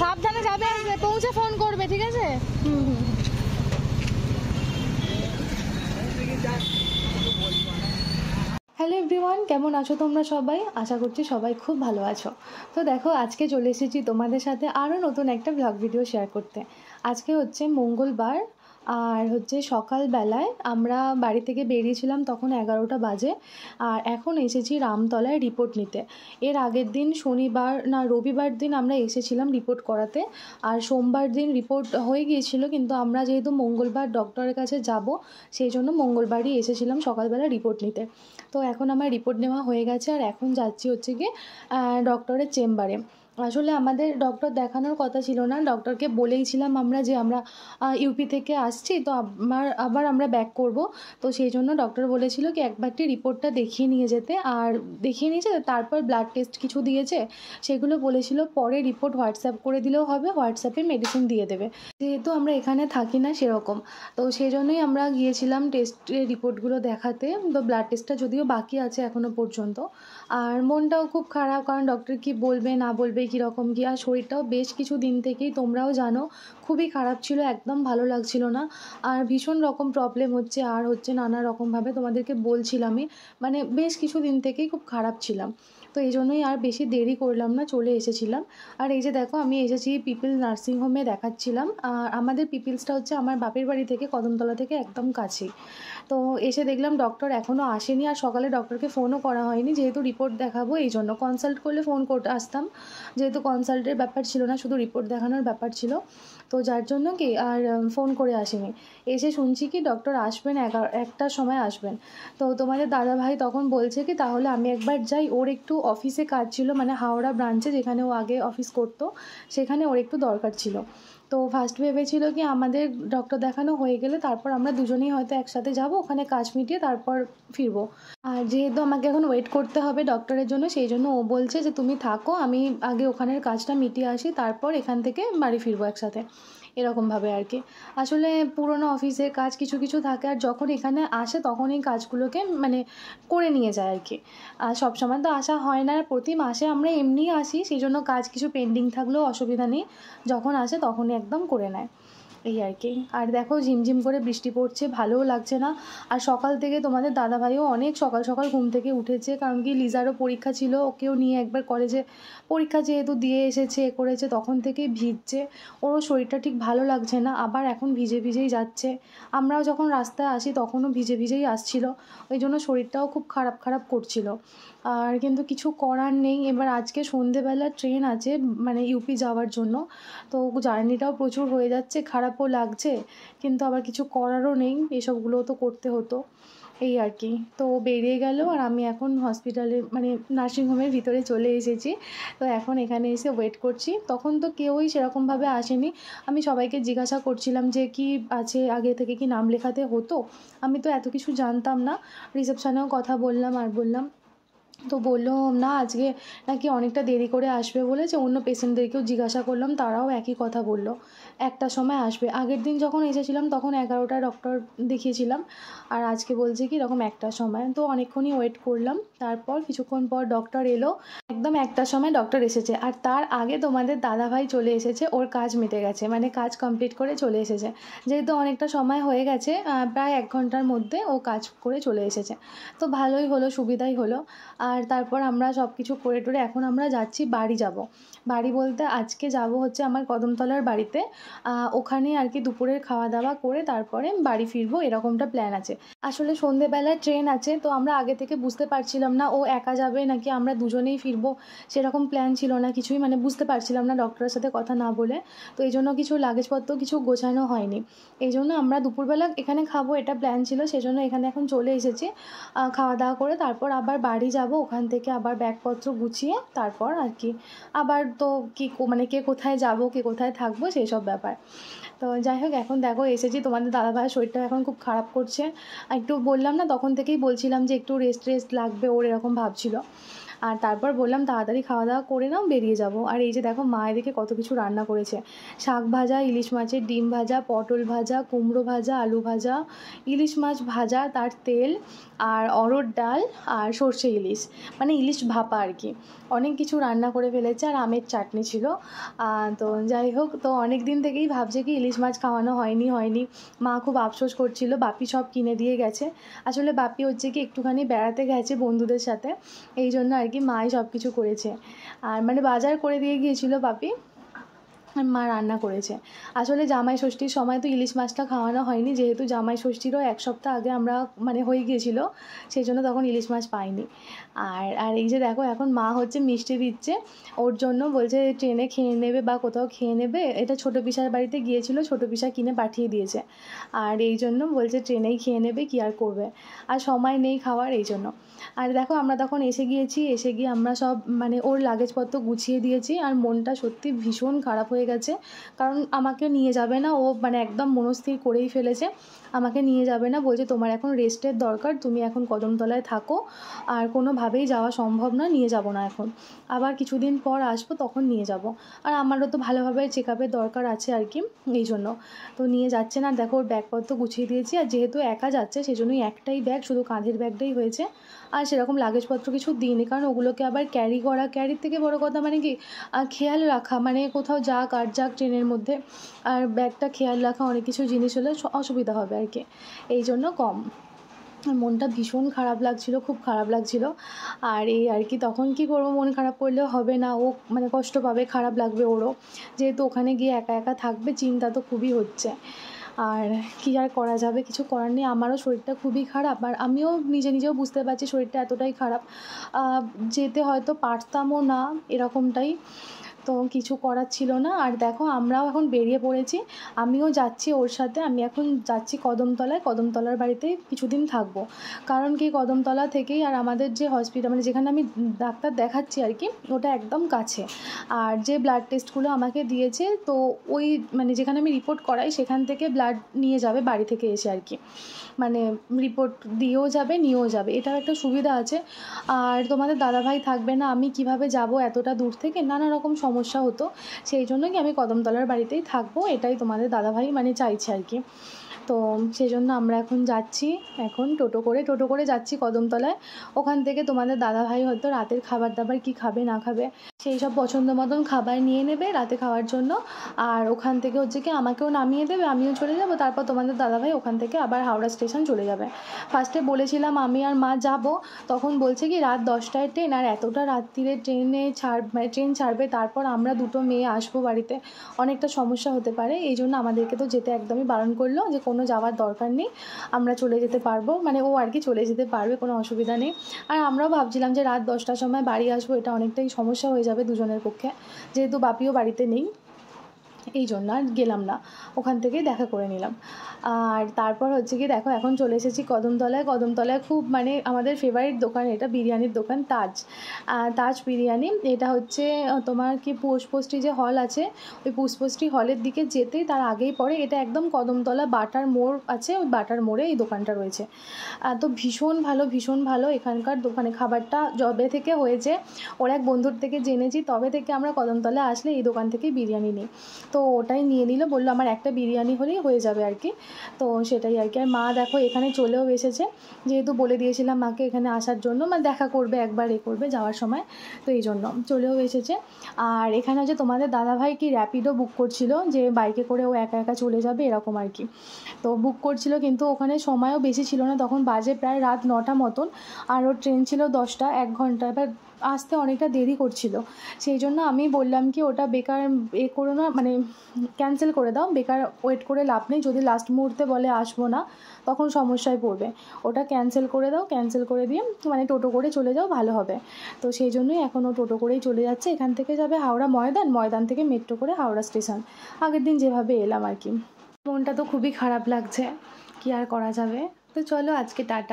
সাবধানে যাবে, আসবে, পৌঁছে ফোন করবে, ঠিক আছে? হ্যালো এভরিওয়ান, কেমন আছো তোমরা সবাই? আশা করছি সবাই খুব ভালো আছো। তো দেখো, আজকে চলে এসেছি তোমাদের সাথে আরও নতুন একটা ব্লগ ভিডিও শেয়ার করতে। আজকে হচ্ছে মঙ্গলবার, আর হচ্ছে সকালবেলায় আমরা বাড়ি থেকে বেরিয়েছিলাম, তখন 11টা বাজে। আর এখন এসেছি রামতলায় রিপোর্ট নিতে। এর আগের দিন রবিবার দিন আমরা এসেছিলাম রিপোর্ট করাতে, আর সোমবার দিন রিপোর্ট হয়ে গিয়েছিল, কিন্তু আমরা যেহেতু মঙ্গলবার ডক্টরের কাছে যাব, সেই জন্য মঙ্গলবারই এসেছিলাম সকালবেলা রিপোর্ট নিতে। তো এখন আমার রিপোর্ট নেওয়া হয়ে গেছে, আর এখন যাচ্ছি হচ্ছে গিয়ে ডক্টরের চেম্বারে। আসলে আমাদের ডক্টর দেখানোর কথা ছিল না, ডক্টরকে বলেইছিলাম আমরা যে আমরা ইউপি থেকে আসছি, তো আবার আমরা ব্যাক করব। তো সেই জন্য ডক্টর বলেছিল কি একবারটি রিপোর্টটা দেখিয়ে নিয়ে যেতে, আর দেখিয়ে নিয়েছে, তারপর ব্লাড টেস্ট কিছু দিয়েছে, সেগুলো বলেছিল পরে রিপোর্ট হোয়াটসঅ্যাপ করে দিলেও হবে, হোয়াটসঅ্যাপে মেডিসিন দিয়ে দেবে। যেহেতু আমরা এখানে থাকি না সেরকম, তো সেই জন্যই আমরা গিয়েছিলাম টেস্টের রিপোর্টগুলো দেখাতে। তো ব্লাড টেস্টটা যদিও বাকি আছে এখনও পর্যন্ত, আর মনটাও খুব খারাপ, কারণ ডক্টর কি বলবে না বলবে, কীরকম কী। আর শরীরটাও বেশ কিছু দিন থেকেই, তোমরাও জানো, খুবই খারাপ ছিল, একদম ভালো লাগছিল না, আর ভীষণ রকম প্রবলেম হচ্ছে, আর হচ্ছে নানা রকমভাবে, তোমাদেরকে বলছিলামই, মানে বেশ কিছু দিন থেকেই খুব খারাপ ছিলাম। তো এই জন্যই আর বেশি দেরি করলাম না, চলে এসেছিলাম। আর এই যে দেখো, আমি এসেছি পিপল নার্সিংহোমে দেখাচ্ছিলাম। আর আমাদের পিপলসটা হচ্ছে আমার বাপের বাড়ি থেকে, কদমতলা থেকে একদম কাছেই। তো এসে দেখলাম ডক্টর এখনও আসেনি, আর সকালে ডক্টরকে ফোনও করা হয়নি, যেহেতু রিপোর্ট দেখাবো এই জন্য। কনসাল্ট করলে ফোন করতে আসতাম, যেহেতু কনসাল্টের ব্যাপার ছিল না, শুধু রিপোর্ট দেখানোর ব্যাপার ছিল, তো যার জন্য কি আর ফোন করে আসেনি। এসে শুনছি কি ডক্টর আসবেন 1টার সময় আসবেন। তো তোমাদের দাদাভাই তখন বলছে কি তাহলে আমি একবার যাই, ওর একটু অফিসে কাজ ছিল, মানে হাওড়া ব্রাঞ্চে যেখানে ও আগে অফিস করতো, সেখানে ওর একটু দরকার ছিল। তো ফার্স্ট ভেবেছিল কি আমাদের ডক্টর দেখানো হয়ে গেলে তারপর আমরা দুজনেই হয়তো একসাথে যাব, ওখানে কাজ মিটিয়ে তারপর ফিরবো। আর যেহেতু আমাকে এখন ওয়েট করতে হবে ডক্টরের জন্য, সেই জন্য ও বলছে যে তুমি থাকো, আমি আগে ওখানের কাজটা মিটিয়ে আসি, তারপর এখান থেকে বাড়ি ফিরবো একসাথে, এরকমভাবে আর কি। আসলে পুরোনো অফিসের কাজ কিছু কিছু থাকে, আর যখন এখানে আসে তখন এই কাজগুলোকে মানে করে নিয়ে যায় আর কি। আর সবসময় তো আসা হয় না, প্রতি মাসে আমরা এমনিই আসি, সেই জন্য কাজ কিছু পেন্ডিং থাকলেও অসুবিধা নেই, যখন আসে তখনই একদম করে নেয়, এই আর কি। আর দেখো, ঝিমঝিম করে বৃষ্টি পড়ছে, ভালোও লাগছে না। আর সকাল থেকে তোমাদের দাদাভাইও অনেক সকাল সকাল ঘুম থেকে উঠেছে, কারণ কি লিজারও পরীক্ষা ছিল, ওকেও নিয়ে একবার কলেজে পরীক্ষা যেহেতু দিয়ে এসেছে করেছে, তখন থেকেই ভিজছে, ওরও শরীরটা ঠিক ভালো লাগছে না, আবার এখন ভিজে ভিজেই যাচ্ছে। আমরাও যখন রাস্তায় আসি তখনও ভিজে ভিজেই আসছিল, ওই জন্য শরীরটাও খুব খারাপ খারাপ করছিল। আর কিন্তু কিছু করার নেই। এবার আজকে সন্ধেবেলা ট্রেন আছে, মানে ইউপি যাওয়ার জন্য, তো জার্নিটাও প্রচুর হয়ে যাচ্ছে, খারাপও লাগছে, কিন্তু আবার কিছু করারও নেই, এসবগুলোও তো করতে হতো, এই আর কি। তো বেরিয়ে গেল, আর আমি এখন হসপিটালে মানে নার্সিংহোমের ভিতরে চলে এসেছি। তো এখন এখানে এসে ওয়েট করছি। তখন তো কেউই সেরকমভাবে আসেনি, আমি সবাইকে জিজ্ঞাসা করছিলাম যে কি আছে, আগে থেকে কি নাম লেখাতে হতো, আমি তো এত কিছু জানতাম না। রিসেপশানেও কথা বললাম, আর বললাম, তো বললো না, আজকে নাকি অনেকটা দেরি করে আসবে বলেছে। অন্য পেশেন্টদেরকেও জিজ্ঞাসা করলাম, তারাও একই কথা বললো, 1টার সময় আসবে। আগের দিন যখন এসেছিলাম তখন 11টায় ডক্টর দেখিয়েছিলাম, আর আজকে বলছে কি এরকম 1টার সময়। তো অনেকক্ষণই ওয়েট করলাম, তারপর কিছুক্ষণ পর ডক্টর এলো, একদম 1টার সময় ডক্টর এসেছে। আর তার আগে তোমাদের দাদাভাই চলে এসেছে, ওর কাজ মিটে গেছে, মানে কাজ কমপ্লিট করে চলে এসেছে, যেহেতু অনেকটা সময় হয়ে গেছে, প্রায় 1 ঘন্টার মধ্যে ও কাজ করে চলে এসেছে। তো ভালোই হলো, সুবিধাই হলো। আর তারপর আমরা সব কিছু করে টোরে এখন আমরা যাচ্ছি বাড়ি যাব। বাড়ি বলতে আজকে যাব হচ্ছে আমার কদমতলার বাড়িতে, ওখানে আর কি দুপুরের খাওয়া দাওয়া করে তারপরে বাড়ি ফিরবো, এরকমটা প্ল্যান আছে। আসলে সন্ধেবেলায় ট্রেন আছে, তো আমরা আগে থেকে বুঝতে পারছিলাম না ও একা যাবে নাকি আমরা দুজনেই ফিরবো, সেরকম প্ল্যান ছিল না কিছুই, মানে বুঝতে পারছিলাম না ডক্টরের সাথে কথা না বলে। তো এই জন্য কিছু লাগেজপত্র কিছু গোছানো হয়নি, এই জন্য আমরা দুপুরবেলা এখানে খাবো এটা প্ল্যান ছিল, সেজন্য এখানে এখন চলে এসেছি। খাওয়া দাওয়া করে তারপর আবার বাড়ি যাব, ওখান থেকে আবার ব্যাগপত্র গুছিয়ে তারপর আর কি আবার তো কি মানে কে কোথায় যাব কে কোথায় থাকবো সেই সব ব্যাপার। তো যাই হোক, এখন দেখো এসেছি, তোমাদের দাদাভাইয়ের শরীরটা এখন খুব খারাপ করছে, একটু বললাম না তখন থেকেই বলছিলাম যে একটু রেস্ট লাগবে ওর, এরকম ভাবছিল। আর তারপর বললাম তাড়াতাড়ি খাওয়া দাওয়া করে নাও, বেরিয়ে যাব। আর এই যে দেখো মা এদিকে কত কিছু রান্না করেছে, শাক ভাজা, ইলিশ মাছের ডিম ভাজা, পটল ভাজা, কুমড়ো ভাজা, আলু ভাজা, ইলিশ মাছ ভাজা, তার তেল, আর অরহর ডাল, আর সর্ষে ইলিশ, মানে ইলিশ ভাপা আর কি। অনেক কিছু রান্না করে ফেলেছে, আর আমের চাটনি ছিল। তো যাই হোক, তো অনেক দিন থেকেই ভাবছে কি ইলিশ মাছ খাওয়ানো হয়নি। মা খুব আফসোস করছিল, বাপি সব কিনে দিয়ে গেছে। আসলে বাপি হচ্ছে কি একটুখানি বেড়াতে গেছে বন্ধুদের সাথে, এই জন্য আর কি মাই সব কিছু করেছে। আর মানে বাজার করে দিয়ে গিয়েছিল বাপি, আর মা রান্না করেছে। আসলে জামাই ষষ্ঠীর সময় তো ইলিশ মাছটা খাওয়ানো হয়নি, যেহেতু জামাই ষষ্ঠীরও 1 সপ্তাহ আগে আমরা মানে হয়ে গিয়েছিলো, সেই জন্য তখন ইলিশ মাছ পাইনি। আর এই যে দেখো এখন মা হচ্ছে মিষ্টি দিচ্ছে ওর জন্য, বলছে ট্রেনে খেয়ে নেবে বা কোথাও খেয়ে নেবে। এটা ছোটো পিসার বাড়িতে গিয়েছিলো, ছোটো পিসা কিনে পাঠিয়ে দিয়েছে, আর এই জন্য বলছে ট্রেনেই খেয়ে নেবে, কী আর করবে, আর সময় নেই খাওয়ার, এই জন্য। আর দেখো আমরা তখন এসে গিয়ে আমরা সব মানে ওর লাগেজপত্র গুছিয়ে দিয়েছি, আর মনটা সত্যি ভীষণ খারাপ হয়ে গেছে, কারণ আমাকে নিয়ে যাবে না ও, মানে একদম মনস্থির করেই ফেলেছে আমাকে নিয়ে যাবে না। বলছে তোমার এখন রেস্টের দরকার, তুমি এখন কদমতলায় থাকো, আর কোনোভাবেই যাওয়া সম্ভব না, নিয়ে যাব না এখন, আবার কিছুদিন পর আসবো তখন নিয়ে যাব। আর আমারও তো ভালোভাবে চেক আপের দরকার আছে আর কি, এই জন্য তো নিয়ে যাচ্ছে না। দেখো ওর ব্যাগপত্র গুছিয়ে দিয়েছি, আর যেহেতু একা যাচ্ছে সেই জন্যই একটাই ব্যাগ, শুধু কাঁধের ব্যাগটাই হয়েছে, আর সেরকম লাগেজপত্র কিছু দিইনি, কারণ ওগুলোকে আবার ক্যারি করা, ক্যারির থেকে বড় কথা মানে কি খেয়াল রাখা, মানে কোথাও যাক আর যাক ট্রেনের মধ্যে, আর ব্যাগটা খেয়াল রাখা, অনেক কিছু জিনিস হলে অসুবিধা হবে আর কি, এই জন্য কম। মনটা ভীষণ খারাপ লাগছিলো, খুব খারাপ লাগছিলো। আর এই আর কি, তখন কি করবো, মন খারাপ করলেও হবে না, ও মানে কষ্ট পাবে, খারাপ লাগবে ওরও, যেহেতু ওখানে গিয়ে একা একা থাকবে, চিন্তা তো খুবই হচ্ছে। আর কী আর করা যাবে, কিছু করার নেই। আমারও শরীরটা খুবই খারাপ, আর আমিও নিজেও বুঝতে পারছি শরীরটা এতটাই খারাপ, যেতে হয়তো পারতামও না, এরকমটাই, তো কিছু করার ছিল না। আর দেখো আমরাও এখন বেরিয়ে পড়েছি, আমিও যাচ্ছি ওর সাথে। আমি এখন যাচ্ছি কদমতলার বাড়িতে কিছুদিন থাকবো, কারণ কি কদমতলা থেকেই আর আমাদের যে হসপিটাল, মানে যেখানে আমি ডাক্তার দেখাচ্ছি আর কি, ওটা একদম কাছে। আর যে ব্লাড টেস্টগুলো আমাকে দিয়েছে, তো ওই মানে যেখানে আমি রিপোর্ট করাই সেখান থেকে ব্লাড নিয়ে যাবে বাড়ি থেকে এসে আর কি, মানে রিপোর্ট দিয়েও যাবে নিয়েও যাবে, এটার একটা সুবিধা আছে। আর তোমাদের দাদাভাই থাকবে না, আমি কিভাবে যাব এতটা দূর থেকে, নানা রকম সমস্যা হতো, সেই জন্য কি আমি কদমতলার বাড়িতেই থাকবো, এটাই তোমাদের দাদাভাই মানে চাইছে আর কি। তো সেই জন্য আমরা এখন যাচ্ছি, এখন টোটো করে যাচ্ছি কদমতলায়। ওখান থেকে তোমাদের দাদাভাই হয়তো রাতের খাবার দাবার কী খাবে না খাবে সেই সব পছন্দ মতন খাবার নিয়ে নেবে রাতে খাওয়ার জন্য, আর ওখান থেকে হচ্ছে কি আমাকেও নামিয়ে দেবে, আমিও চলে যাব। তারপর তোমাদের দাদাভাই ওখান থেকে আবার হাওড়া স্টেশন চলে যাবে। ফার্স্টে বলেছিলাম আমি আর মা যাব, তখন বলছে কি রাত 10টায় ট্রেন, আর এতটা রাত্রিরে ট্রেন ছাড়বে, তারপর আমরা দুটো মেয়ে আসবো বাড়িতে, অনেকটা সমস্যা হতে পারে, এই জন্য আমাদেরকে তো যেতে একদমই বারণ করলো, যে কোনো যাওয়ার দরকার নেই, আমরা চলে যেতে পারবো, মানে ও আর কি চলে যেতে পারবে, কোনো অসুবিধা নেই। আর আমরাও ভাবছিলাম যে রাত 10টার সময় বাড়ি আসবো, এটা অনেকটাই সমস্যা হয়ে যাবে দুজনের পক্ষে, যেহেতু বাপিও বাড়িতে নেই, এই জন্য আর গেলাম না, ওখান থেকেই দেখা করে নিলাম। আর তারপর হচ্ছে কি দেখো এখন চলে এসেছি কদমতলায় খুব মানে আমাদের ফেভারিট দোকান, এটা বিরিয়ানির দোকান তাজ বিরিয়ানি। এটা হচ্ছে তোমার কি পুষ্পশ্রী যে হল আছে, ওই পুষ্পশ্রী হলের দিকে যেতেই তার আগেই পড়ে, এটা একদম কদমতলা বাটার মোড় আছে, ওই বাটার মোড়ে এই দোকানটা রয়েছে। তো ভীষণ ভালো এখানকার দোকানে খাবারটা, যবে থেকে হয়েছে ওর এক বন্ধুর থেকে জেনেছি, তবে থেকে আমরা কদমতলায় আসলে এই দোকান থেকেই বিরিয়ানি নিই। তো ওটাই নিয়ে নিল, বললো আমার একটা বিরিয়ানি হলেই হয়ে যাবে আর কি, তো সেটাই আর কি। আর মা দেখো এখানে চলেও এসেছে, যেহেতু বলে দিয়েছিলাম মাকে এখানে আসার জন্য, মানে দেখা করবে একবার করবে যাওয়ার সময়, তো এই জন্য চলেও এসেছে। আর এখানে যে তোমাদের দাদাভাই কি র্যাপিডো বুক করছিল, যে বাইকে করে ও একা একা চলে যাবে এরকম আর কি, তো বুক করছিল, কিন্তু ওখানে সময়ও বেশি ছিল না, তখন বাজে প্রায় রাত 9টা মতন, আর ওর ট্রেন ছিল 10টা, 1 ঘন্টা, এবার আসতে অনেকটা দেরি করছিল, সেই জন্য আমি বললাম কি ওটা বেকার করো না, মানে ক্যান্সেল করে দাও, বেকার ওয়েট করে লাভ নেই, যদি লাস্ট মুহূর্তে বলে আসবো না তখন সমস্যায় পড়বে, ওটা ক্যান্সেল করে দাও, ক্যান্সেল করে দিয়ে মানে টোটো করে চলে যাও, ভালো হবে। তো সেই জন্যই এখন ও টোটো করেই চলে যাচ্ছে, এখান থেকে যাবে হাওড়া ময়দান থেকে মেট্রো করে হাওড়া স্টেশন, আগের দিন যেভাবে এলাম আর কি। মনটা তো খুবই খারাপ লাগছে, কি আর করা যাবে। তো চলো আজকে টাটা।